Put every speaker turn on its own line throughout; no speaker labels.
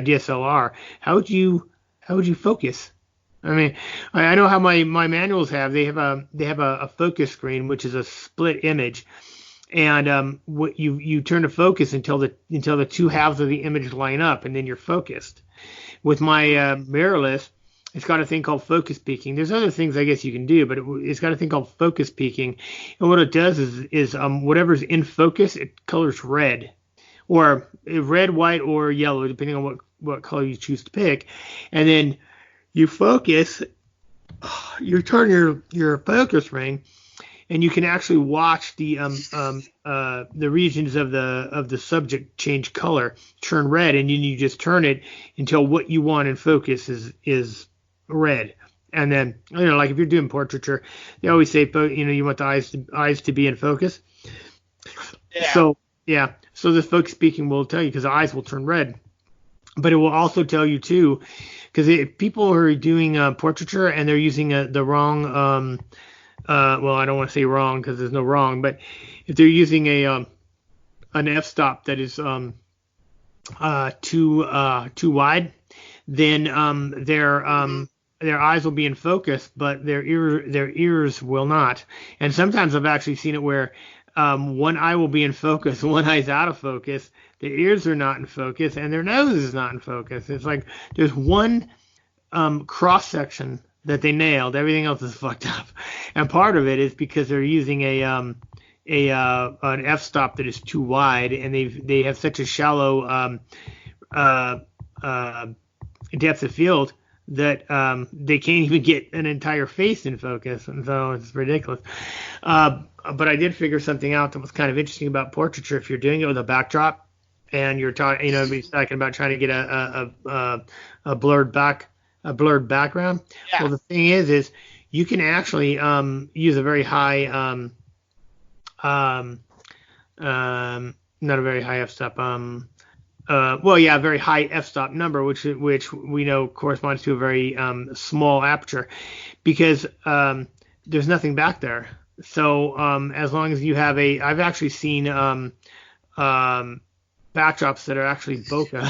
DSLR, how would you focus? I mean, I know how my manuals have. They have a focus screen, which is a split image, and what you turn to focus until the two halves of the image line up, and then you're focused. With my mirrorless, it's got a thing called focus peaking. There's other things I guess you can do, but it's got a thing called focus peaking, and what it does is whatever's in focus, it colors red, or red, white, or yellow, depending on what color you choose to pick, and then you focus, you turn your focus ring, and you can actually watch the regions of the subject change color, turn red, and then you just turn it until what you want in focus is red. And then, like if you're doing portraiture, they always say, you want the eyes to be in focus.
Yeah.
So the focus peaking will tell you, because the eyes will turn red. But it will also tell you too, because if people are doing portraiture and they're using the wrong, well, I don't want to say wrong because there's no wrong, but if they're using an f-stop that is too wide, then their eyes will be in focus, but their ears will not. And sometimes I've actually seen it where one eye will be in focus, one eye's out of focus, their ears are not in focus, and their nose is not in focus. It's like there's one cross section that they nailed. Everything else is fucked up, and part of it is because they're using an f-stop that is too wide, and they have such a shallow depth of field that they can't even get an entire face in focus, and so it's ridiculous. But I did figure something out that was kind of interesting about portraiture. If you're doing it with a backdrop, and you're talking, everybody's talking about trying to get a blurred background.
Yeah.
Well, the thing is you can actually use a very high not a very high f-stop, a very high f-stop number, which we know corresponds to a very small aperture, because there's nothing back there. So as long as you have I've actually seen backdrops that are actually bokeh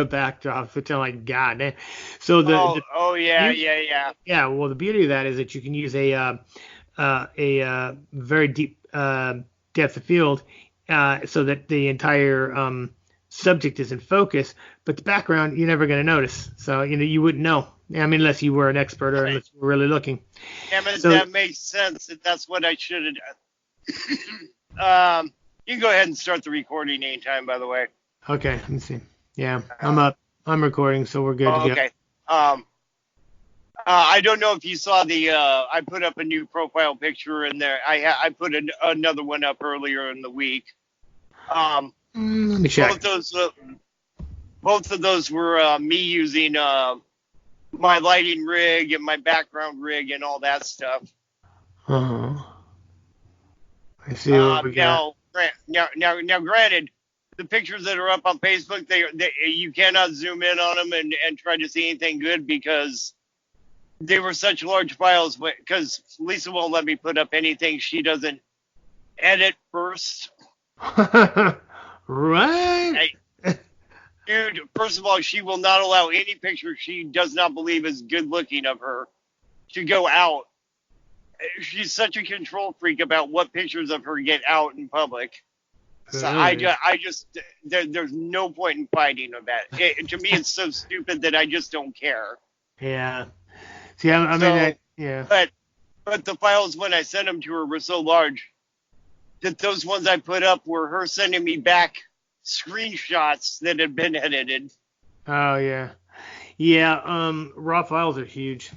backdrops, which I'm like, God damn. So yeah. Well, the beauty of that is that you can use a very deep depth of field, so that the entire subject is in focus, but the background you're never going to notice. So you wouldn't know. I mean, unless you were an expert or unless you were really looking.
Yeah, but that makes sense. That's what I should have done. You can go ahead and start the recording anytime, by the way.
Okay, let me see. Yeah, I'm up. I'm recording, so we're good to go.
Okay. I don't know if you saw I put up a new profile picture in there. I put another one up earlier in the week.
Let me check.
Both of those were me using my lighting rig and my background rig and all that stuff.
I see what we got.
Now, granted, the pictures that are up on Facebook, you cannot zoom in on them and try to see anything good, because they were such large files. Because Lisa won't let me put up anything she doesn't edit first.
Right?
Dude, first of all, she will not allow any picture she does not believe is good looking of her to go out. She's such a control freak about what pictures of her get out in public. So there's no point in fighting of that. To me, it's so stupid that I just don't care.
Yeah. See, yeah.
But the files, when I sent them to her, were so large that those ones I put up were her sending me back screenshots that had been edited.
Oh yeah. Raw files are huge,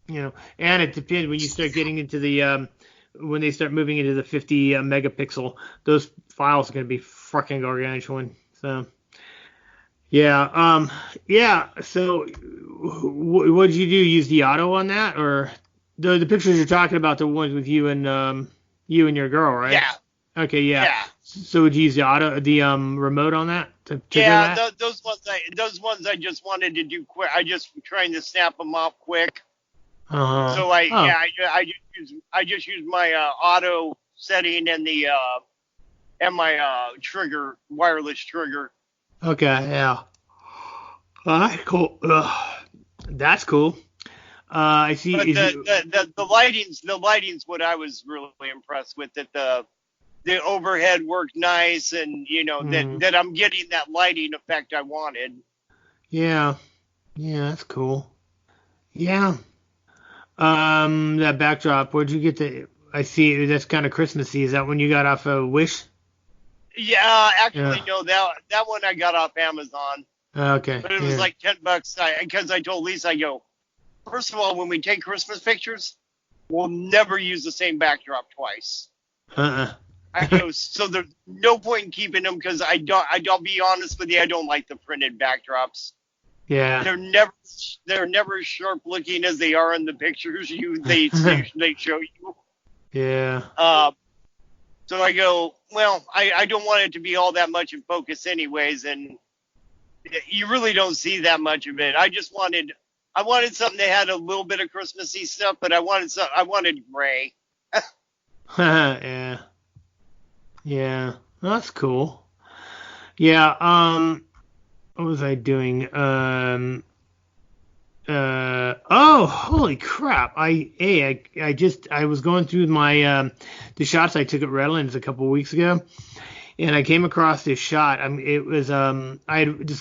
and it depends when you start getting into the when they start moving into the 50 megapixel, those files are going to be fucking gargantuan. So so what did you do? Use the auto on that, or the pictures you're talking about, the ones with you and your girl, right?
Yeah.
Okay, yeah. So would you use the remote on that?
Those ones I just wanted to do quick. I just trying to snap them off quick.
Uh-huh.
So I just use my auto setting and my trigger, wireless trigger.
Okay, yeah. Cool. That's cool. I see.
But the lighting's what I was really impressed with. That the overhead worked nice, and that I'm getting that lighting effect I wanted.
Yeah. Yeah, that's cool. Yeah. That backdrop. Where'd you get the? I see. That's kind of Christmassy. Is that when you got off a Wish?
Yeah,
Yeah.
actually, no, that one I got off Amazon,
Okay.
but it was
Yeah.
like $10. Because I told Lisa, I go, first of all, when we take Christmas pictures, we'll never use the same backdrop twice.
Uh-uh.
I go, so there's no point in keeping them because I'll be honest with you, I don't like the printed backdrops.
Yeah.
They're never as sharp looking as they are in the pictures they show you.
Yeah.
So I go, well, I don't want it to be all that much in focus anyways, and you really don't see that much of it. I wanted something that had a little bit of Christmassy stuff, but I wanted gray.
Yeah. Yeah. That's cool. Yeah. What was I doing? Oh, holy crap. I was going through the shots I took at Redlands a couple of weeks ago, and I came across this shot. This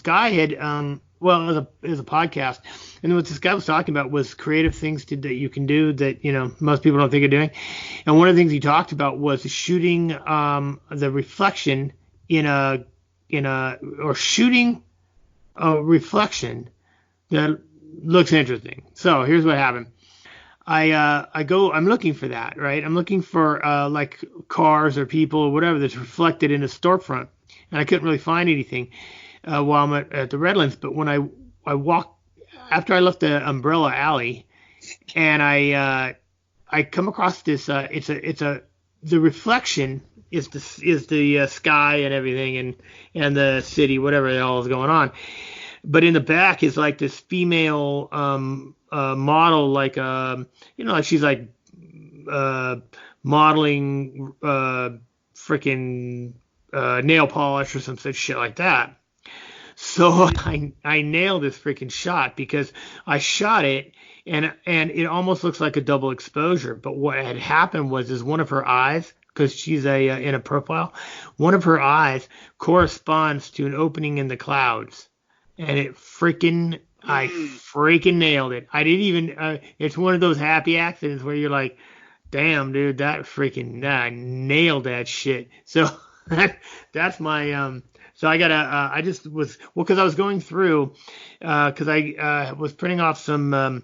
guy had, well, it was a podcast, and what this guy was talking about was creative things that you can do that, most people don't think of doing. And one of the things he talked about was shooting, the reflection or shooting a reflection that looks interesting. So here's what happened. I'm looking for that, right? I'm looking for like cars or people or whatever that's reflected in a storefront, and I couldn't really find anything while I'm at the Redlands. But when I walk after I left the Umbrella Alley, and I come across this, the reflection is the sky and everything and the city, whatever the hell is going on. But in the back is like this female model, like like she's like modeling freaking nail polish or some such shit like that. So I nailed this freaking shot because I shot it and it almost looks like a double exposure. But what had happened was one of her eyes, because she's in a profile, one of her eyes corresponds to an opening in the clouds. And I freaking nailed it. I didn't even, it's one of those happy accidents where you're like, damn, dude, I nailed that shit. So that's my, so I just was, well, cause I was going through, cause I was printing off some,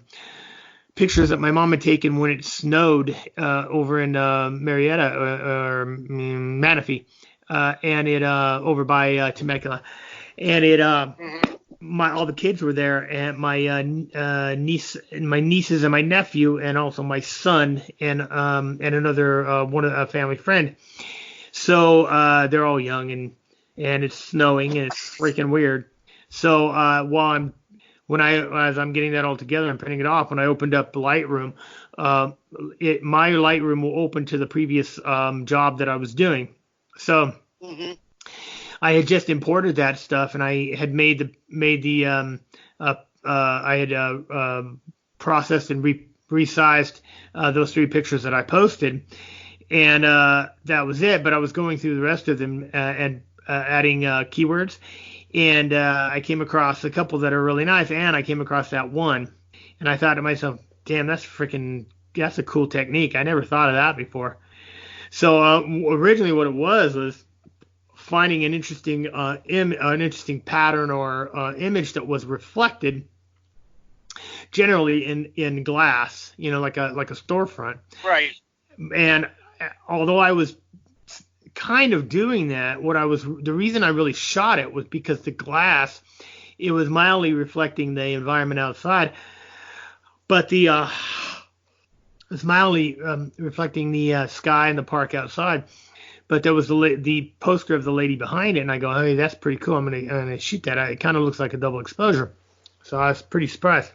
pictures that my mom had taken when it snowed, over in, Marietta or Manistee, and it, over by, Temecula. And it, all the kids were there, and my nieces and my nephew, and also my son and another one a family friend. So they're all young and it's snowing and it's freaking weird. So as I'm getting that all together and printing it off, when I opened up Lightroom, my Lightroom will open to the previous job that I was doing. So. Mm-hmm. I had just imported that stuff, and I had processed and resized those 3 pictures that I posted, and that was it. But I was going through the rest of them and adding keywords, and I came across a couple that are really nice, and I came across that one, and I thought to myself, damn, that's a cool technique. I never thought of that before. So originally what it was finding an interesting pattern or image that was reflected generally in glass, like a storefront.
Right.
And although I was kind of doing that, the reason I really shot it was because the glass, it was mildly reflecting the environment outside, but it was mildly reflecting the sky and the park outside. But there was the poster of the lady behind it, and I go, hey, that's pretty cool. I'm gonna shoot that. It kind of looks like a double exposure. So I was pretty surprised.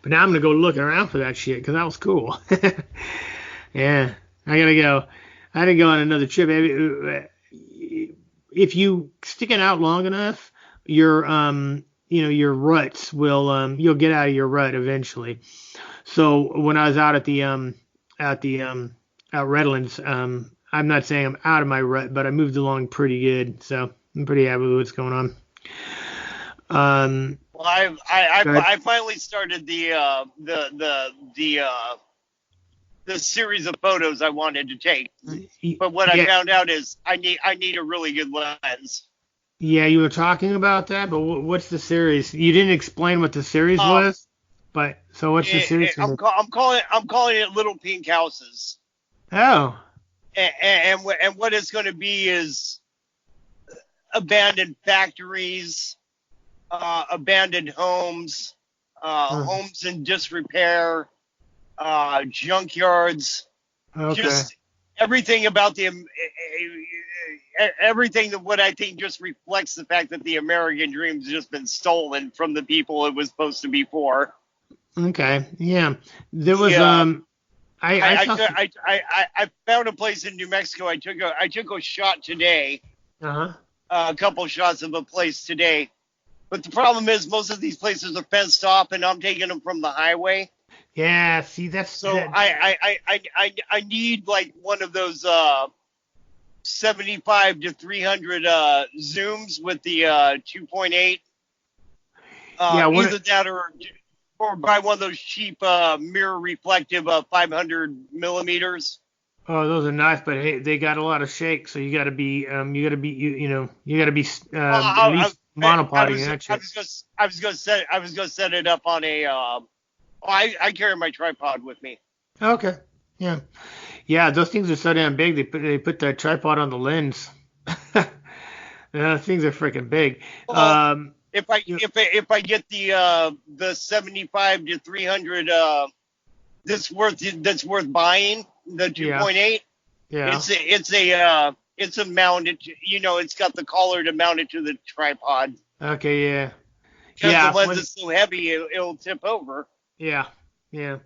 But now I'm gonna go looking around for that shit because that was cool. Yeah, I gotta go. I had to go on another trip. If you stick it out long enough, your your ruts you'll get out of your rut eventually. So when I was out at the at Redlands, I'm not saying I'm out of my rut, but I moved along pretty good. So I'm pretty happy with what's going on.
Well,
Go ahead.
I finally started the series of photos I wanted to take, but what I
Yeah,
found out is I need a really good lens.
yeah, you were talking about that, but what's the series? You didn't explain what the series
Um,
was, but so what's the series gonna be?
I'm calling it Little Pink Houses,
Oh,
and what it's going to be is abandoned factories, abandoned homes,
uh,
homes in disrepair, junkyards,
okay.
just everything about everything that what I think just reflects the fact that the American dream's just been stolen from the people it was supposed to be for.
Okay, yeah. There was
Yeah.
I saw some.
I found a place in New Mexico. I took a shot today,
Uh-huh.
a couple shots of a place today. But the problem is most of these places are fenced off, and I'm taking them from the highway.
Yeah, see that's
So
that.
I need like one of those 75 to 300 zooms with the 2.8.
Yeah,
Either that or buy one of those cheap mirror reflective 500 millimeters.
oh, those are nice, but hey, they got a lot of shake, so you got to be at least monopoding that shit.
I was gonna set it up on a. I carry my tripod with me.
Okay. Yeah. Yeah, those things are so damn big. They put the tripod on the lens. Yeah, things are freaking big.
Well,
You,
if I get the 75 to 300 that's worth buying the
yeah.
2.8.
Yeah.
It's a mounted. It's got the collar to mount it to the tripod
Okay. Yeah.
because the
Yeah.
lens is so heavy it'll tip over.
Yeah. Yeah.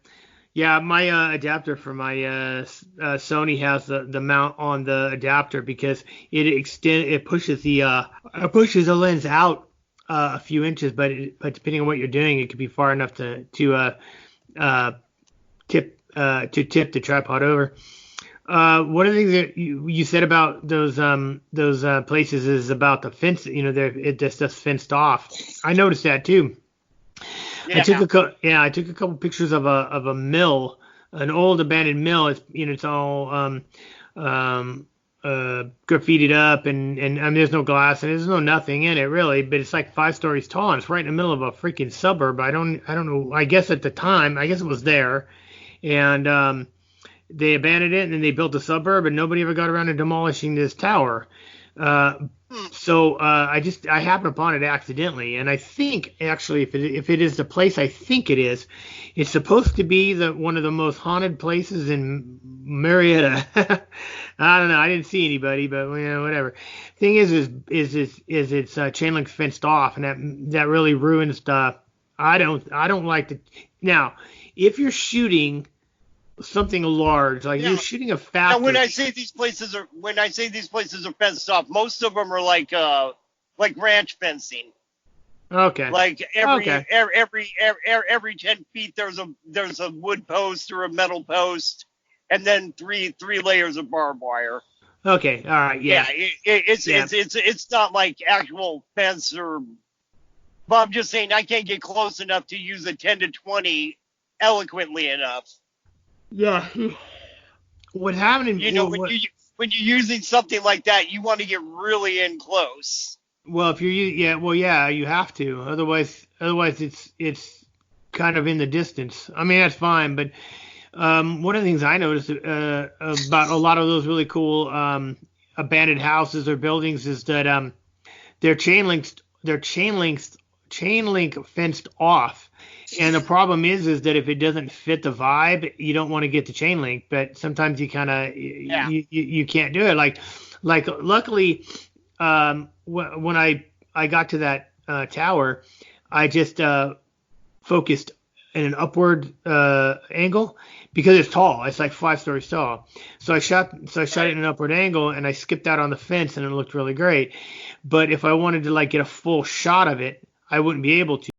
Yeah, my adapter for my Sony has the mount on the adapter because it pushes the lens out a few inches, but depending on what you're doing, it could be far enough uh, tip the tripod over. One of the things that you said about those places is about the fence. It just fenced off. I noticed that too.
Yeah.
I took a couple pictures of a mill, an old abandoned mill. It's all graffitied up and I mean, there's no glass and there's no nothing in it really, but it's like 5 stories tall and it's right in the middle of a freaking suburb. I don't know. I guess at the time, I guess it was there, and they abandoned it and then they built a suburb and nobody ever got around to demolishing this tower. Uh, so I happened upon it accidentally, and I think actually if it is the place I think it is, it's supposed to be the one of the most haunted places in Marietta. I don't know. I didn't see anybody, but whatever. Thing is it's chain link fenced off, and that really ruins the. I don't like to. Now, if you're shooting something large, like you're
Yeah.
shooting a
Now,
factory.
when I say these places are fenced off, most of them are like ranch fencing.
Okay.
Like
Okay.
every 10 feet there's a wood post or a metal post, and then three layers of barbed wire.
Okay. All right.
Yeah,
Yeah. Yeah.
it's not like actual fence or. But I'm just saying I can't get close enough to use a 10 to 20 eloquently enough.
Yeah. What happened?
You know, when you're using something like that, you want to get really in close.
Well, if yeah, well, yeah, you have to. Otherwise, it's kind of in the distance. I mean, that's fine, but one of the things I noticed about a lot of those really cool abandoned houses or buildings is that they're chain link fenced off. And the problem is that if it doesn't fit the vibe, you don't want to get the chain link. But sometimes you kind of
Yeah.
you can't do it. Like luckily, when I got to that tower, I just focused in an upward angle because it's tall. It's like 5 stories tall. So I shot it
Right.
in an upward angle and I skipped out on the fence and it looked really great. But if I wanted to like get a full shot of it, I wouldn't be able to.